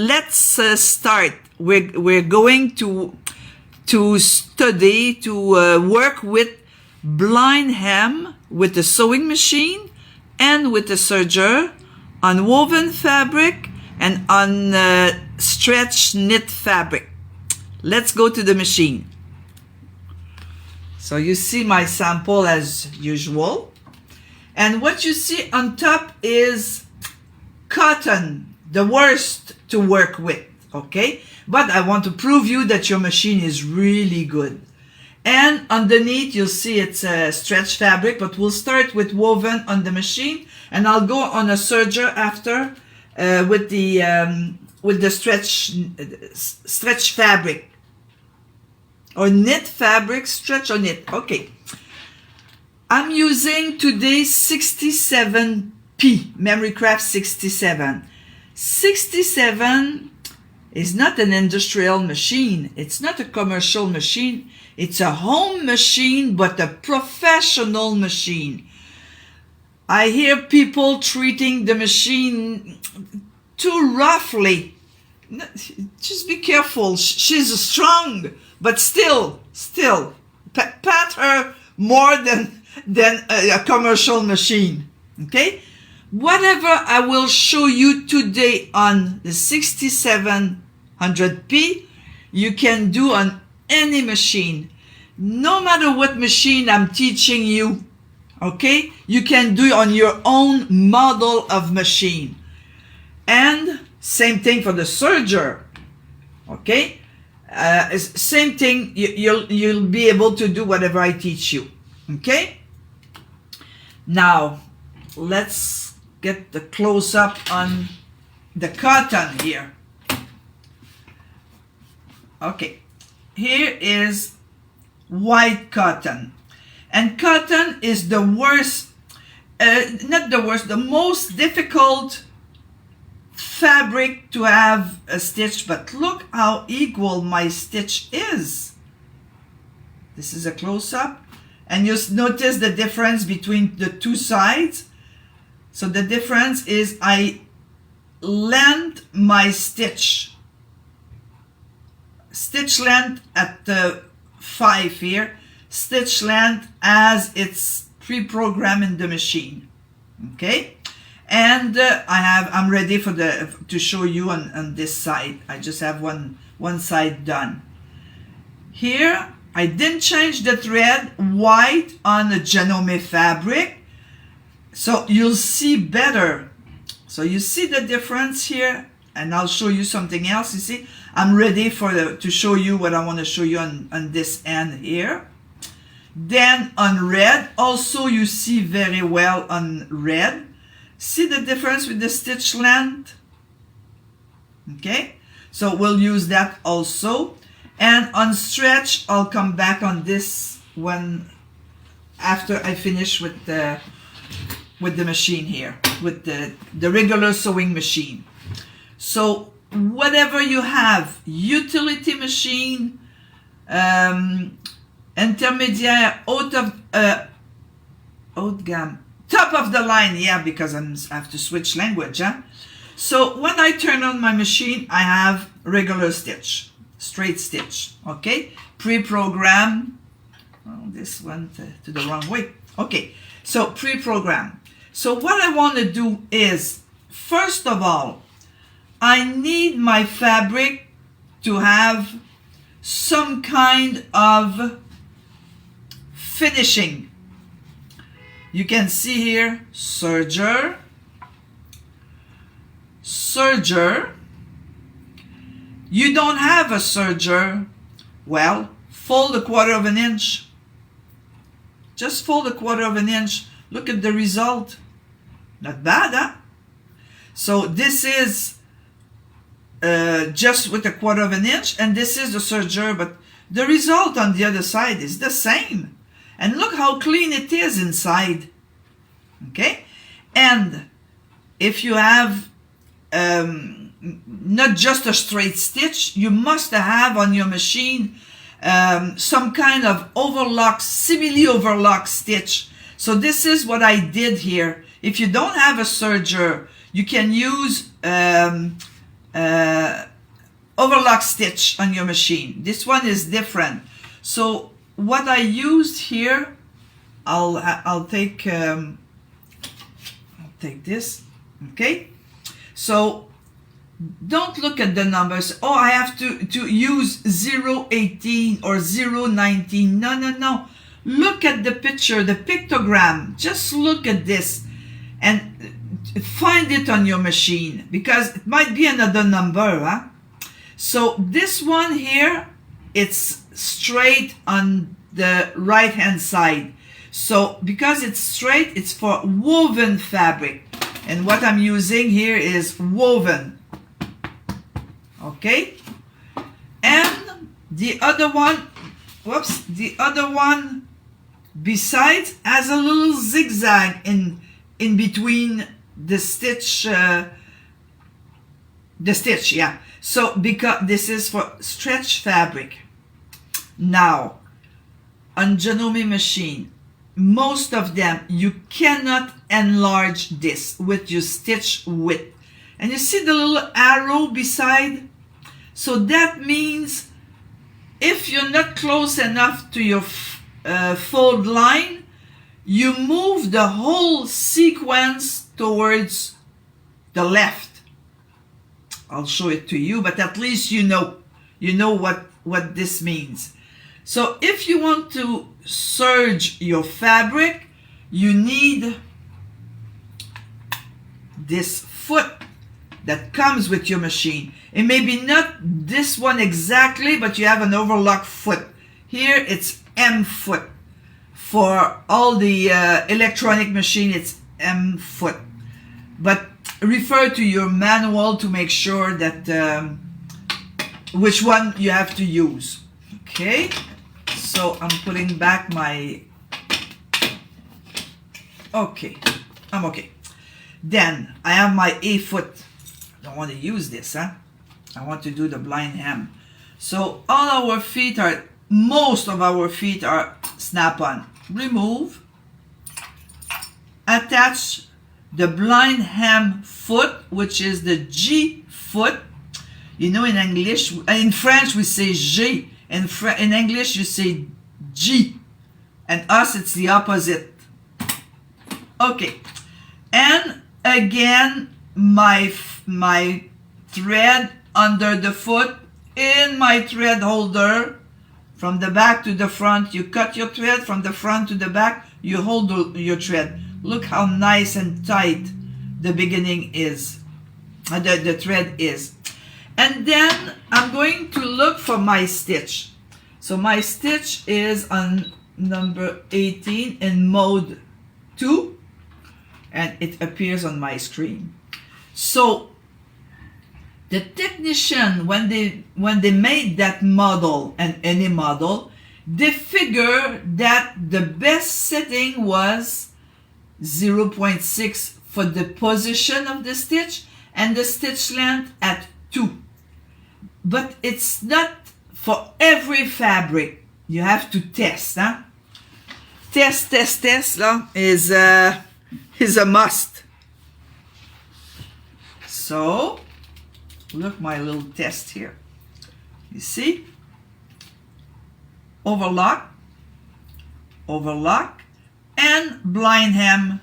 let's start. We're going to study, to work with blind hem with the sewing machine and with the serger on woven fabric and on stretch knit fabric. Let's go to the machine. So you see my sample as usual. And what you see on top is cotton, the worst to work with, okay? But I want to prove you that your machine is really good. And underneath you'll see it's a stretch fabric, but we'll start with woven on the machine, and I'll go on a serger after with the stretch fabric or knit fabric, stretch or knit. Okay. I'm using today 67P, Memory Craft 67. 67 is not an industrial machine. It's not a commercial machine. It's a home machine, but a professional machine. I hear people treating the machine too roughly. Just be careful. She's strong, but still, pat her more than a commercial machine. Okay? Whatever I will show you today on the 6700P, you can do on any machine. No matter what machine I'm teaching you, okay? You can do it on your own model of machine. And same thing for the serger, okay? Same thing, you'll be able to do whatever I teach you, okay? Now, let's get the close-up on the cotton here. Okay, here is white cotton. And cotton is the worst, not the worst, the most difficult fabric to have a stitch, but look how equal my stitch is. This is a close-up. And you notice the difference between the two sides. So the difference is I length my stitch length at the 5 here, stitch length as it's pre-programmed in the machine. Okay, and I'm ready for to show you on this side. I just have one side done. Here I didn't change the thread white on the Janome fabric, so you'll see better. So you see the difference here, and I'll show you something else. You see, I'm ready to show you what I want to show you on this end here. Then on red, also you see very well on red. See the difference with the stitch length? Okay, so we'll use that also. And on stretch, I'll come back on this one after I finish with the machine here, with the regular sewing machine. So whatever you have, utility machine, intermediate, haut gamme, top of the line, yeah, because I have to switch language, huh? So when I turn on my machine, I have regular stitch, straight stitch, okay? Pre-program, oh, this went to the wrong way. Okay, so pre-program. So what I want to do is, first of all, I need my fabric to have some kind of finishing. You can see here, serger, serger. You don't have a serger, well, fold a 1/4 of an inch. Just fold a 1/4 of an inch. Look at the result. Not bad, huh? So this is just with a 1/4 of an inch, and this is the serger, but the result on the other side is the same. And look how clean it is inside. Okay? And if you have not just a straight stitch, you must have on your machine some kind of overlock, simili-overlock stitch. So this is what I did here. If you don't have a serger, you can use overlock stitch on your machine. This one is different. So what I used here, I'll take this. Okay, so don't look at the numbers. Oh, I have to use 018 or 019. No. Look at the picture, the pictogram. Just look at this and find it on your machine, because it might be another number. Huh? So this one here, it's straight on the right hand side. So because it's straight, it's for woven fabric. And what I'm using here is woven. Okay? And the other one, the other one besides has a little zigzag in between the stitch, yeah. So because this is for stretch fabric. Now, on Janome machine, most of them, you cannot enlarge this with your stitch width. And you see the little arrow beside? So that means if you're not close enough to your fold line, you move the whole sequence towards the left. I'll show it to you, but at least you know what this means. So if you want to serge your fabric, you need this foot that comes with your machine. It may be not this one exactly, but you have an overlock foot. Here it's M foot. For all the electronic machine, it's M foot. But refer to your manual to make sure that which one you have to use. Okay, so I'm putting back my, okay, I'm okay. Then I have my A foot. I don't want to use this, huh? I want to do the blind hem. So all our feet are, most of our feet are snap-on. Remove, attach the blind hem foot, which is the G foot. You know, in English, in French we say G, in English you say G, and us it's the opposite. Okay, and again my thread under the foot in my thread holder. From the back to the front, you cut your thread. From the front to the back, you hold your thread. Look how nice and tight the beginning is, the thread is. And then I'm going to look for my stitch. So my stitch is on number 18 in mode 2, and it appears on my screen. So the technician, when they made that model, and any model, they figured that the best setting was 0.6 for the position of the stitch and the stitch length at 2. But it's not for every fabric. You have to test, huh? Test là, is a must. So look, my little test here. You see? Overlock, overlock, and blind hem.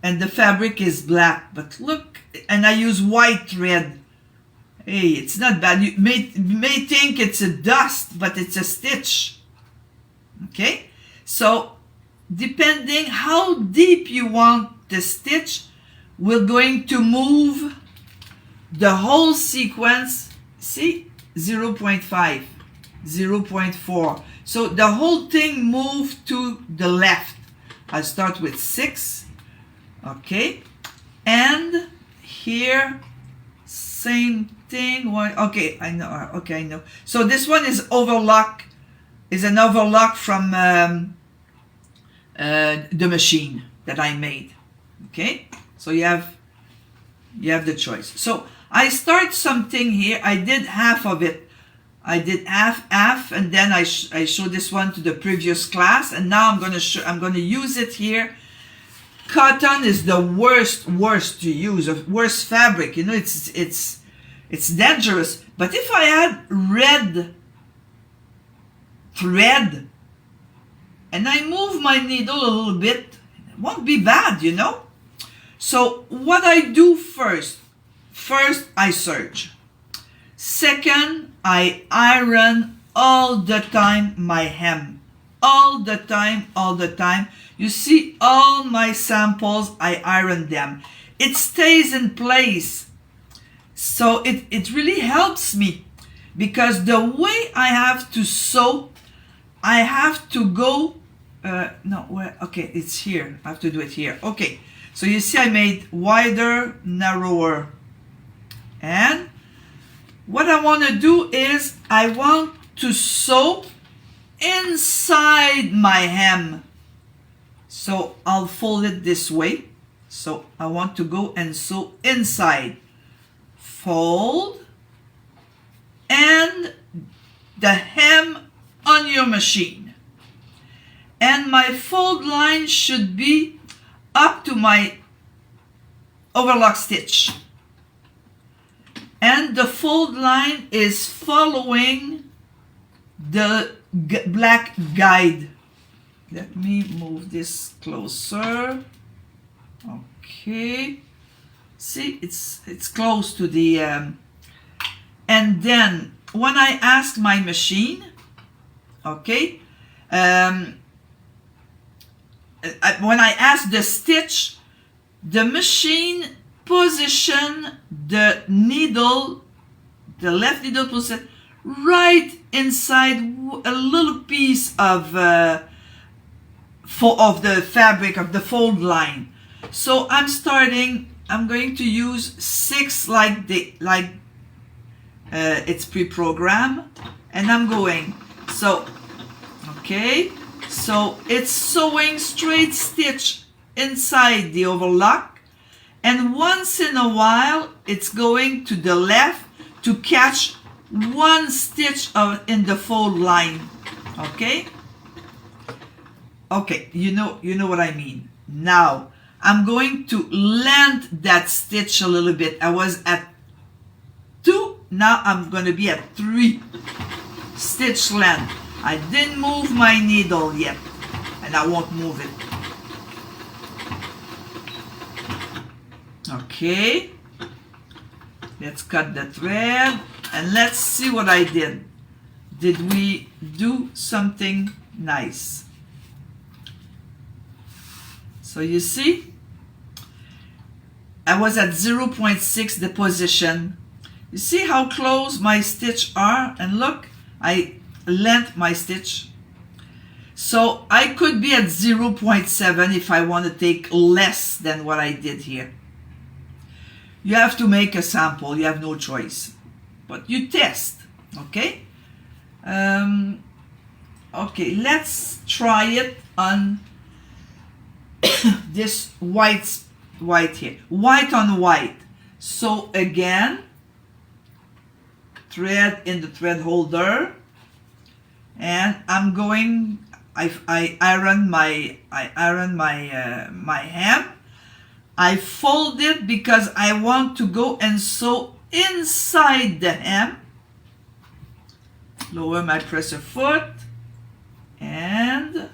And the fabric is black, but look, and I use white thread. Hey, it's not bad. You may think it's a dust, but it's a stitch. Okay? So, depending how deep you want the stitch, we're going to move the whole sequence, see, 0.5, 0.4. So the whole thing moved to the left. I'll start with 6, okay, and here, same thing. Okay, I know. Okay, I know. So this one is overlock, is an overlock from the machine that I made. Okay, so you have the choice. So I start something here. I did half of it. I did half, and then I showed this one to the previous class, and now I'm gonna use it here. cotton is the worst to use, the worst fabric. You know, it's dangerous. But if I add red thread and I move my needle a little bit, it won't be bad, you know. So what I do first I serge. Second, I iron all the time my hem. All the time. You see all my samples, I iron them. It stays in place. So it really helps me, because the way I have to sew, I have to go, okay, it's here. I have to do it here. Okay, so you see I made wider, narrower. And what I want to do is I want to sew inside my hem. So I'll fold it this way. So I want to go and sew inside. Fold and the hem on your machine. And my fold line should be up to my overlock stitch. And the fold line is following the black guide. Let me move this closer. Okay. See, it's close to the... and then when I ask my machine, okay, when I ask the stitch, the machine position the needle, the left needle position, right inside a little piece of the fabric of the fold line. So I'm going to use 6 it's pre-programmed, and I'm going. So, okay, so it's sewing straight stitch inside the overlock, and once in a while it's going to the left to catch one stitch in the fold line. Okay, you know what I mean. Now I'm going to lengthen that stitch a little bit. I was at 2, now I'm going to be at 3 stitch length. I didn't move my needle yet, and I won't move it. Okay, let's cut the thread and let's see what I did. Did we do something nice? So you see, I was at 0.6 the position. You see how close my stitch are, and look, I length my stitch. So I could be at 0.7 if I want to take less than what I did here. You have to make a sample, you have no choice, but you test. Okay, okay, let's try it on this white here, white on white. So again, thread in the thread holder, and I'm going. I iron my hem. I fold it because I want to go and sew inside the hem. Lower my presser foot and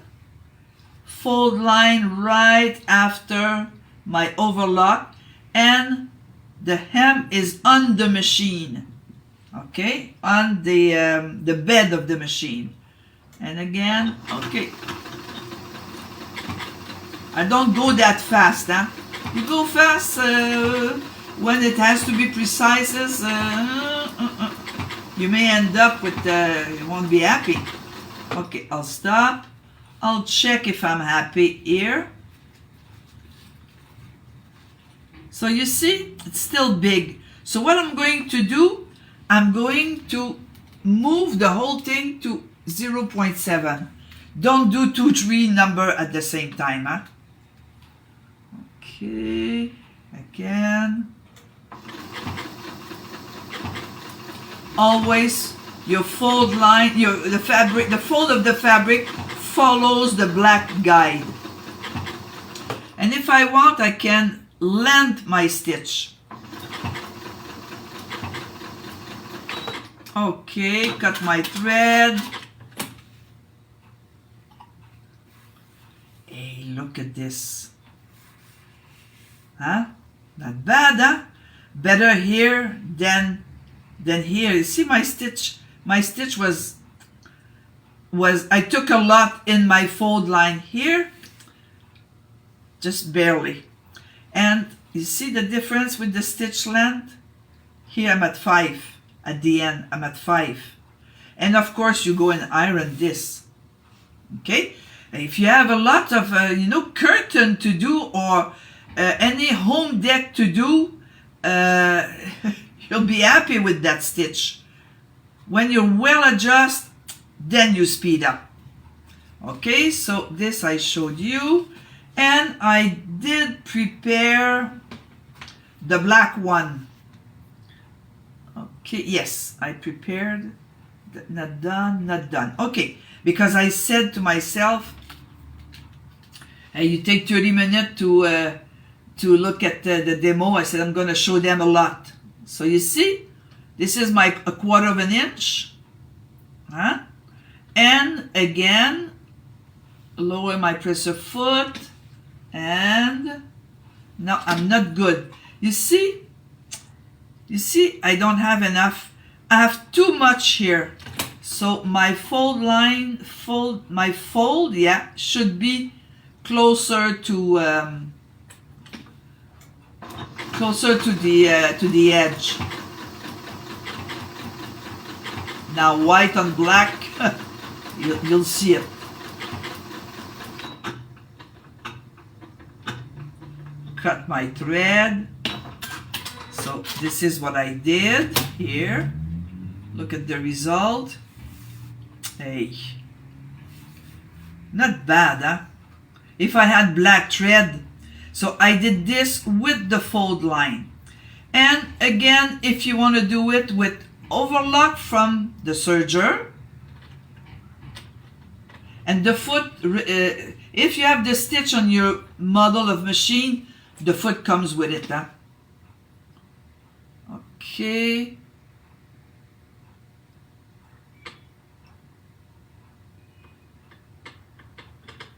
fold line right after my overlock, and the hem is on the machine. Okay, on the bed of the machine. And again, okay, I don't go that fast, huh? You go fast when it has to be precise. You may end up with, you won't be happy. Okay, I'll stop. I'll check if I'm happy here. So you see, it's still big. So what I'm going to do, I'm going to move the whole thing to 0.7. Don't do 2, 3 number at the same time, huh? Okay, again. Always your fold line, the fold of the fabric follows the black guide. And if if I want, I can length my stitch. Okay, cut my thread. Hey, look at this. Huh? Not bad, huh? Better here than here. You see my stitch? My stitch was I took a lot in my fold line here, just barely. And you see the difference with the stitch length? Here I'm at 5. At the end, I'm at 5. And of course, you go and iron this. Okay? If you have a lot of, curtain to do or any home deck to do, you'll be happy with that stitch. When you're well adjusted, then you speed up. Okay, so this I showed you. And I did prepare the black one. Okay, yes, I prepared. Not done, not done. Okay, because I said to myself, hey, you take 30 minutes to look at the demo. I said I'm going to show them a lot. So you see, this is a 1/4 of an inch. Huh? And again, lower my presser foot. And no, I'm not good. You see, I don't have enough. I have too much here. So my fold line, my fold, yeah, should be closer to the edge. Now white on black, you'll see it. Cut my thread. So this is what I did here. Look at the result. Hey, not bad, huh? If I had black thread. So I did this with the fold line. And again, if you want to do it with overlock from the serger, and the foot, if you have the stitch on your model of machine, the foot comes with it, huh? Okay.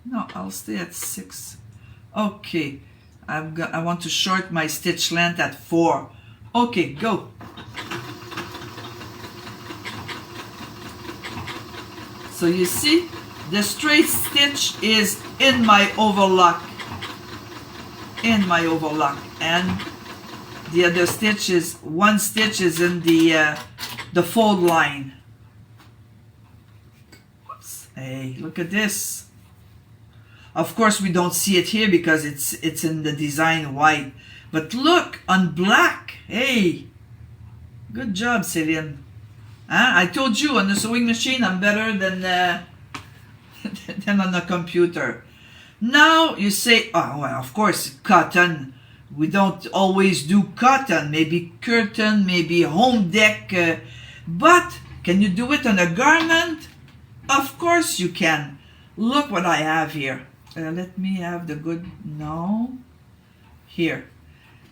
No, I'll stay at 6. Okay. I want to short my stitch length at 4. Okay, go. So you see, the straight stitch is in my overlock. And the other stitch is, one stitch is in the fold line. Whoops. Hey, look at this. Of course, we don't see it here because it's in the design white. But look, on black. Hey, good job, Celine. I told you, on the sewing machine, I'm better than on the computer. Now you say, oh, well, of course, cotton. We don't always do cotton. Maybe curtain, maybe home deck. But can you do it on a garment? Of course you can. Look what I have here. Let me have the good, no. Here.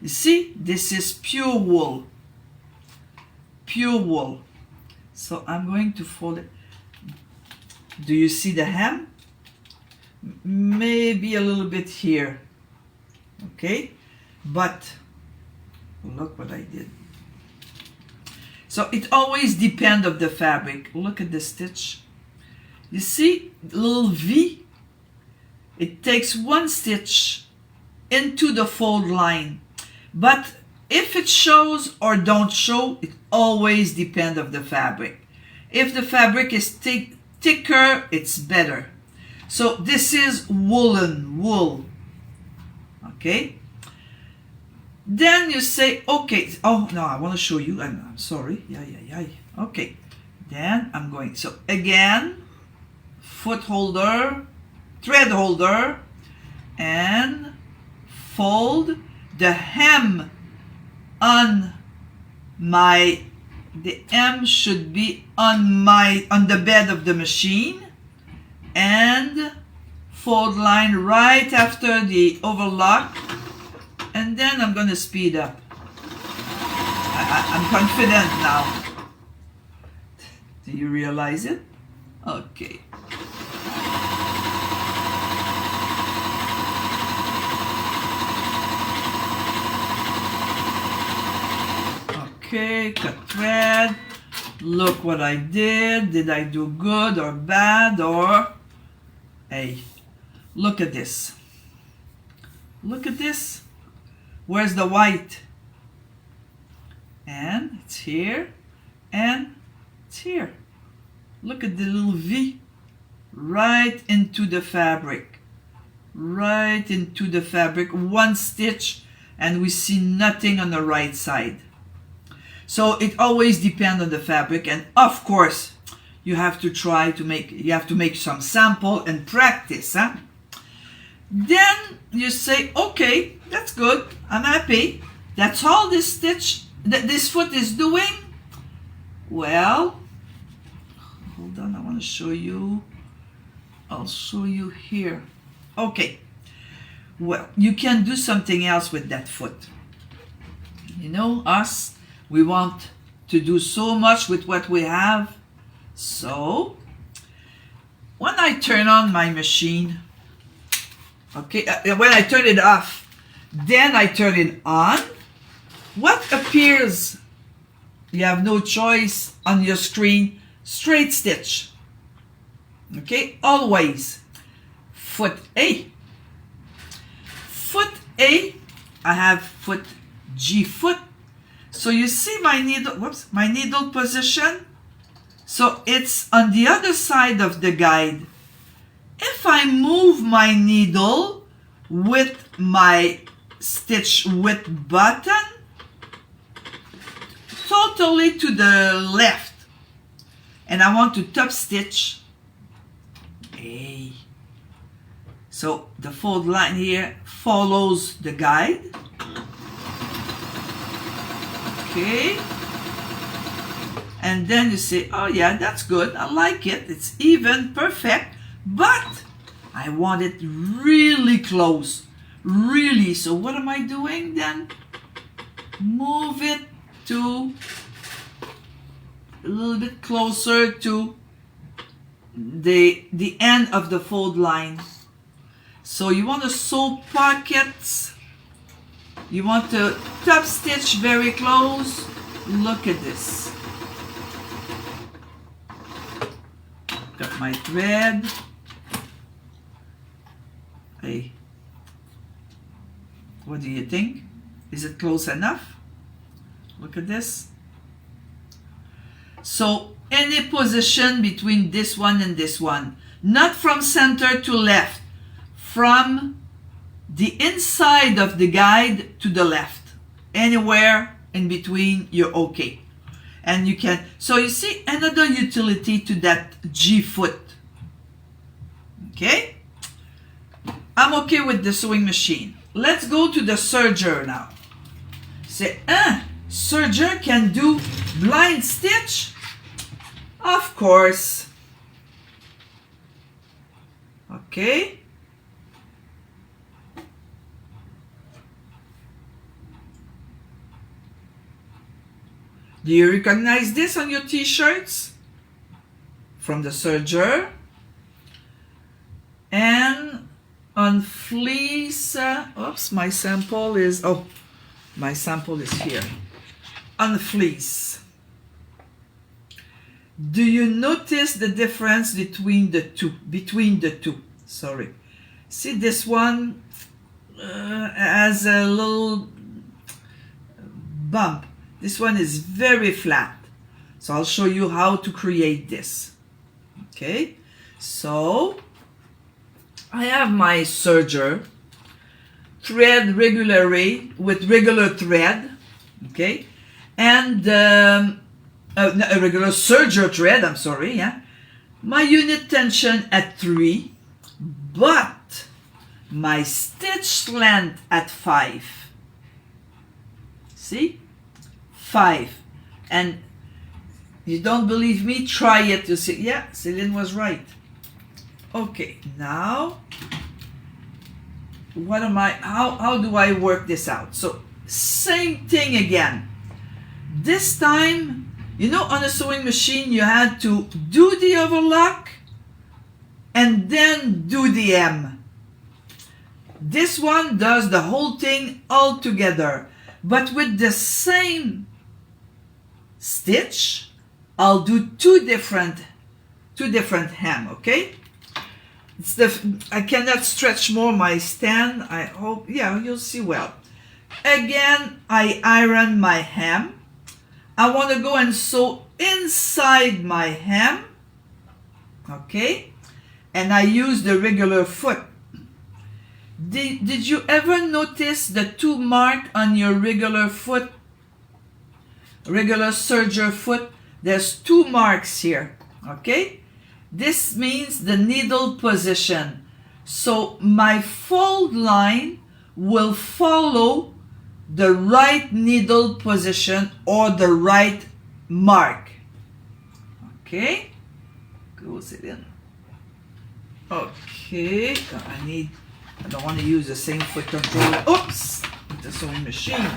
You see, this is pure wool. Pure wool. So I'm going to fold it. Do you see the hem? Maybe a little bit here. Okay? But look what I did. So it always depends on the fabric. Look at the stitch. You see, little V? It takes one stitch into the fold line. But if it shows or don't show, it always depends on the fabric. If the fabric is thicker, it's better. So this is woolen, wool. Okay? Then you say, okay, oh no, I want to show you. I'm sorry. Yeah. Okay. Then I'm going. So again, foot holder, thread holder, and fold the hem on the hem should be on the bed of the machine, and fold line right after the overlock, and then I'm going to speed up. I'm confident now. Do you realize it? Okay. Okay, cut thread. Look what I did. Did I do good or bad? Or, hey, look at this. Look at this. Where's the white? And it's here. And it's here. Look at the little V. Right into the fabric. Right into the fabric. One stitch. And we see nothing on the right side. So it always depends on the fabric, and of course you have to try to make some sample and practice, huh? Then you say, okay, that's good, I'm happy, that's all this stitch that this foot is doing. Well, hold on, I want to show you. I'll show you here. Okay, well, you can do something else with that foot. You know, us, we want to do so much with what we have. So, when I turn on my machine, okay, when I turn it off, then I turn it on, what appears? You have no choice on your screen, straight stitch. Okay, always. Foot A. Foot A, I have foot G foot. So you see my needle, whoops, my needle position. So it's on the other side of the guide. If I move my needle with my stitch width button totally to the left, and I want to top stitch, hey. So the fold line here follows the guide. Okay, and then you say, oh yeah, that's good, I like it, it's even, perfect, but I want it really close, really. So what am I doing then? Move it to a little bit closer to the end of the fold line. So you want to sew pockets. You want to top stitch very close. Look at this. Got my thread. Hey, what do you think? Is it close enough? Look at this. So any position between this one and this one, not from center to left, from the inside of the guide to the left, anywhere in between, you're okay. And you can, so you see another utility to that G foot. Okay, I'm okay with the sewing machine. Let's go to the serger now. Say, serger can do blind stitch? Of course. Okay. Do you recognize this on your t-shirts? From the serger. And on fleece, oops, my sample is, oh, my sample is here. On fleece. Do you notice the difference between the two? Sorry. See, this one has a little bump. This one is very flat. So I'll show you how to create this. Okay, so I have my serger, thread regularly with regular thread, okay, and a regular serger thread, I'm sorry, yeah. My unit tension at 3, but my stitch length at 5. See? 5. And you don't believe me? Try it. You see, yeah, Celine was right. Okay, now how do I work this out? So same thing again. This time, you know, on a sewing machine you had to do the overlock and then do the hem. This one does the whole thing all together, but with the same stitch. I'll do two different hem, okay? I cannot stretch more my stand. I hope, yeah, you'll see well. Again, I iron my hem. I want to go and sew inside my hem, okay? And I use the regular foot. Did you ever notice the two mark on your regular foot, regular serger foot? There's two marks here, okay? This means the needle position. So my fold line will follow the right needle position or the right mark. Okay, goes it in. Okay, I don't want to use the same foot controller. Oops, with the sewing machine.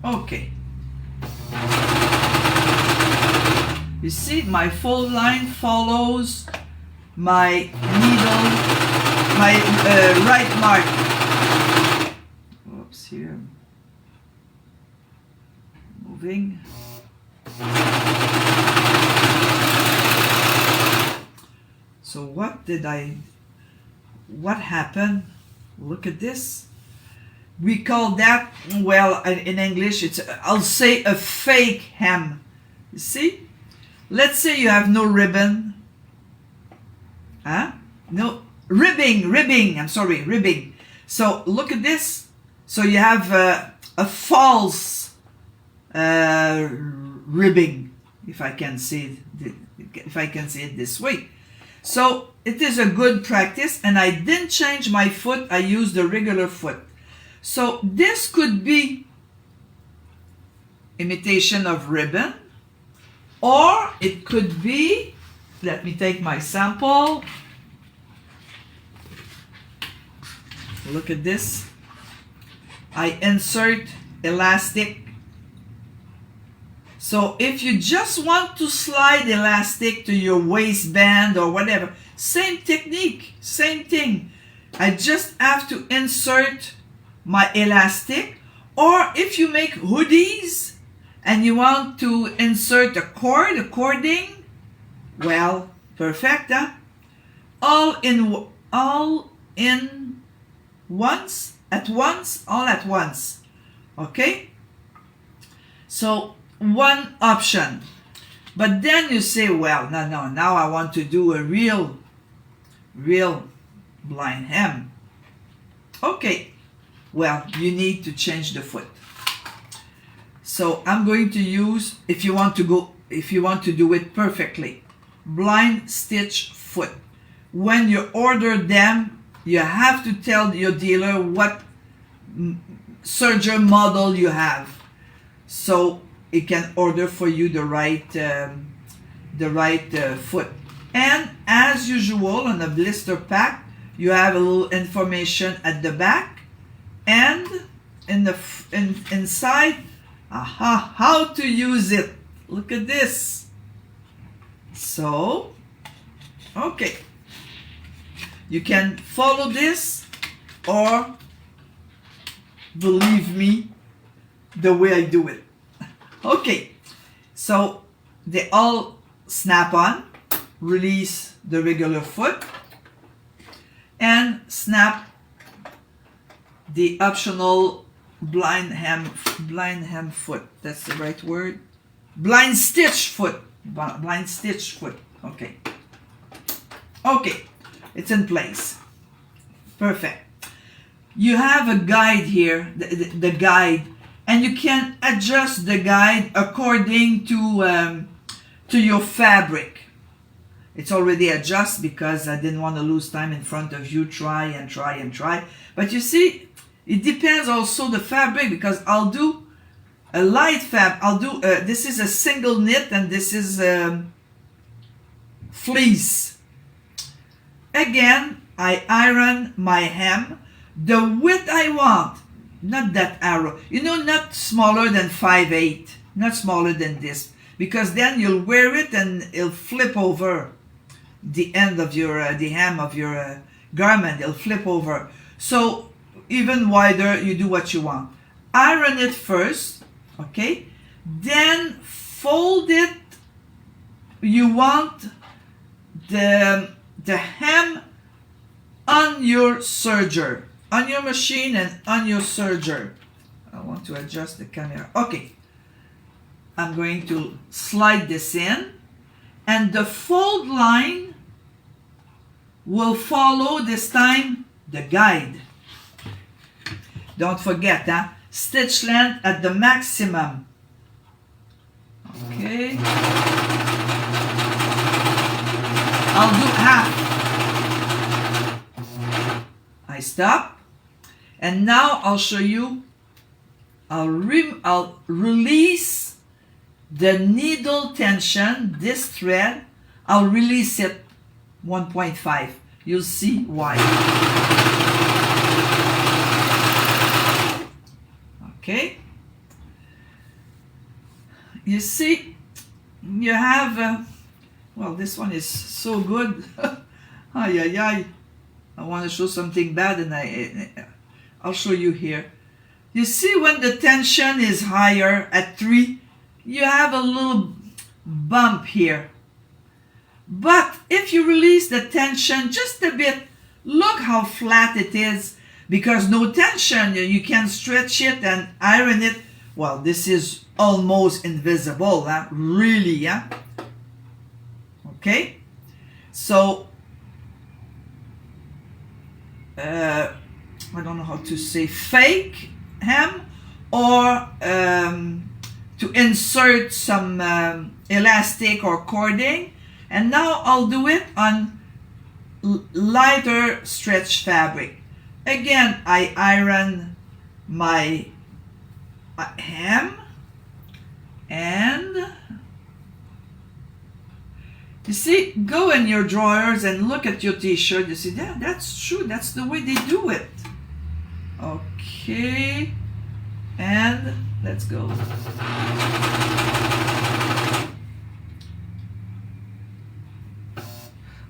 Okay. You see, my fold line follows my needle, my right mark. Oops, here. Moving. So what happened? Look at this. We call that, well, in English, I'll say a fake hem. You see? Let's say you have no ribbon. Huh? No, ribbing. I'm sorry, ribbing. So look at this. So you have a false ribbing, if I can say it this way. So it is a good practice, and I didn't change my foot. I used the regular foot. So this could be imitation of ribbon, or it could be, let me take my sample. Look at this. I insert elastic. So if you just want to slide elastic to your waistband or whatever, same technique, same thing. I just have to insert my elastic. Or if you make hoodies and you want to insert a cording, well, perfect, huh? All at once, okay? So one option. But then you say, well, no, now I want to do a real blind hem. Okay, well, you need to change the foot. So I'm going to use, if you want to do it perfectly, blind stitch foot. When you order them, you have to tell your dealer what serger model you have, so it can order for you the right foot. And as usual on a blister pack, you have a little information at the back and inside. How to use it. Look at this. So, okay. You can follow this or believe me the way I do it. Okay, so they all snap on, release the regular foot, and snap the optional blind hem foot. That's the right word. Blind stitch foot. Okay. Okay. It's in place. Perfect. You have a guide here, the guide, and you can adjust the guide according to your fabric. It's already adjusted because I didn't want to lose time in front of you. Try. But you see, it depends also the fabric, because I'll do a light fabric. This is a single knit and this is fleece. again, I iron my hem the width I want, not that arrow. You know, not smaller than 5/8, not smaller than this, because then you'll wear it and it'll flip over the end of your, the hem of your garment. It'll flip over. So even wider, you do what you want. Iron it first, okay? Then fold it. You want the hem on your serger, on your machine and on your serger. I want to adjust the camera. Okay. I'm going to slide this in, and the fold line will follow this time the guide. Don't forget, stitch length at the maximum. Okay. I'll do half. I stop, and now I'll show you. I'll release the needle tension, this thread. I'll release it 1.5. You'll see why. Okay. You see, you have, well, this one is so good. Ay, ay, ay. I want to show something bad, and I'll show you here. You see, when the tension is higher at 3, you have a little bump here. But if you release the tension just a bit, look how flat it is, because no tension, you can stretch it and iron it. Well, this is almost invisible, really, okay? So, I don't know how to say, fake hem, or to insert some elastic or cording. And now I'll do it on lighter stretch fabric. Again, I iron my hem, and you see, go in your drawers and look at your t-shirt. You see, that's true, that's the way they do it. Okay, and let's go.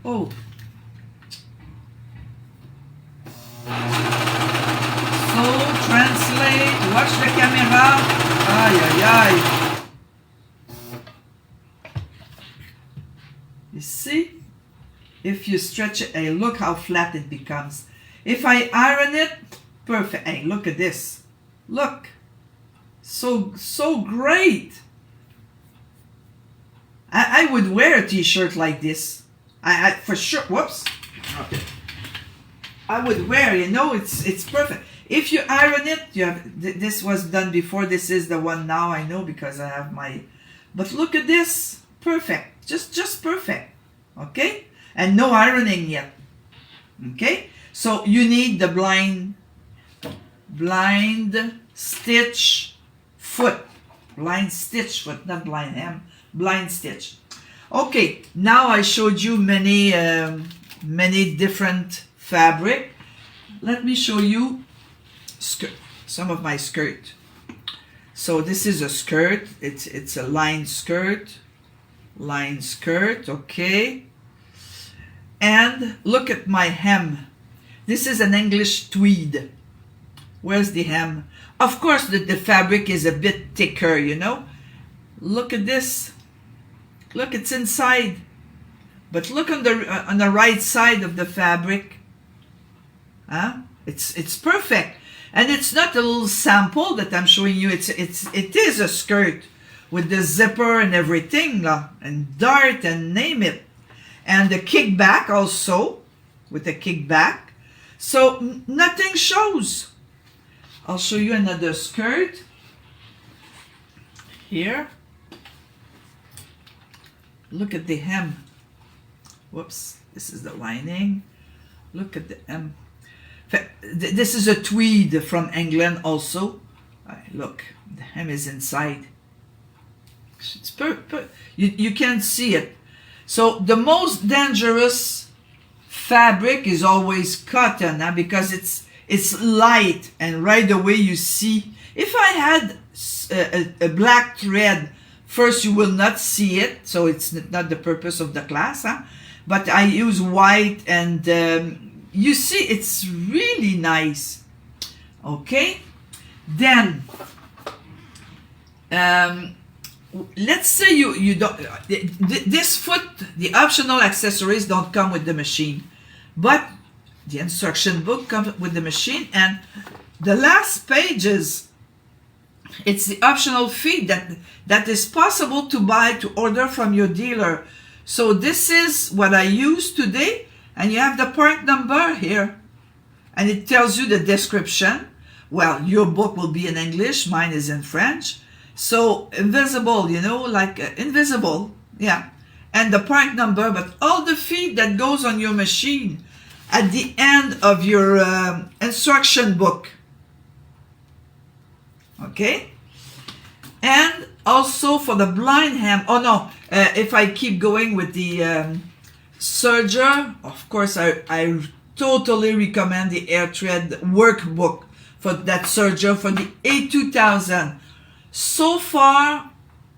Oh, so translate, watch the camera. Ay, ay, ay. You see, if you stretch it, hey, look how flat it becomes. If I iron it, perfect. Hey, look at this. Look, so great. I would wear a t-shirt like this. I for sure. Whoops. Okay. I would wear. You know, it's perfect. If you iron it, you have. This was done before. This is the one now. I know because I have my. But look at this. Perfect. Just perfect. Okay. And no ironing yet. Okay. So you need the blind stitch foot. Blind stitch foot, not blind hem. Blind stitch. Okay, now I showed you many different fabric. Let me show you some of my skirt. So this is a skirt. It's a lined skirt. Lined skirt, okay. And look at my hem. This is an English tweed. Where's the hem? Of course, the fabric is a bit thicker, you know. Look at this. Look, it's inside. But look on the right side of the fabric. It's perfect. And it's not a little sample that I'm showing you. It is a skirt with the zipper and everything, and dart and name it. And the kickback also, with the kickback. So nothing shows. I'll show you another skirt. Here. Look at the hem. Whoops, this is the lining. Look at the hem. This is a tweed from England also. Look, the hem is inside. It's you can't see it. So the most dangerous fabric is always cotton, huh? Because it's light, and right away you see. If I had a black thread, first you will not see it, so it's not the purpose of the class, huh? But I use white, and you see it's really nice. Okay, then let's say you don't, this foot, the optional accessories don't come with the machine, but the instruction book comes with the machine, and the last pages, it's the optional feet that is possible to buy, to order from your dealer. So this is what I use today, and you have the part number here, and it tells you the description. Well, your book will be in English, mine is in French. So invisible, you know, like invisible, yeah. And the part number, but all the feet that goes on your machine at the end of your instruction book. Okay? And also for the blind hem, oh no, if I keep going with the Serger, of course I totally recommend the Air Thread workbook for that Serger for the A2000. So far,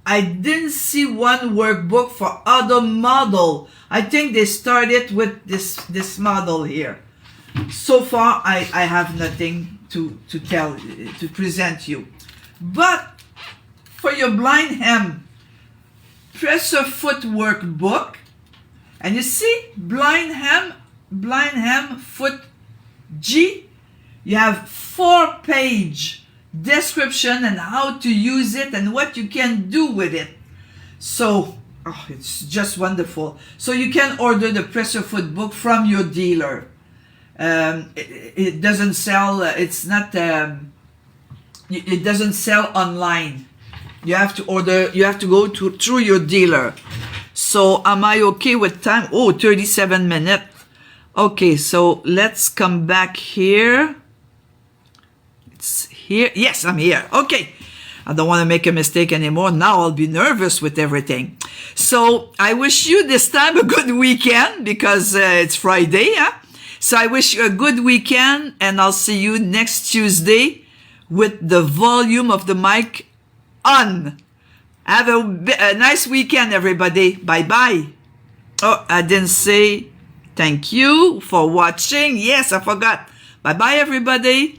I didn't see one workbook for other model. I think they started with this model here. So far, I have nothing to present you. But for your blind hem, presser foot workbook, and you see blind hem foot G, you have 4-page description and how to use it and what you can do with it. So it's just wonderful. So you can order the presser foot book from your dealer. It doesn't sell, it's not it doesn't sell online. You have to order, you have to go through your dealer. So am I okay with time? Oh, 37 minutes. Okay, so let's come back here. It's here. Yes, I'm here. Okay. I don't want to make a mistake anymore. Now I'll be nervous with everything. So I wish you this time a good weekend because it's Friday. Huh? So I wish you a good weekend, and I'll see you next Tuesday with the volume of the mic on. Have a nice weekend, everybody. Bye-bye. Oh, I didn't say thank you for watching. Yes, I forgot. Bye-bye, everybody.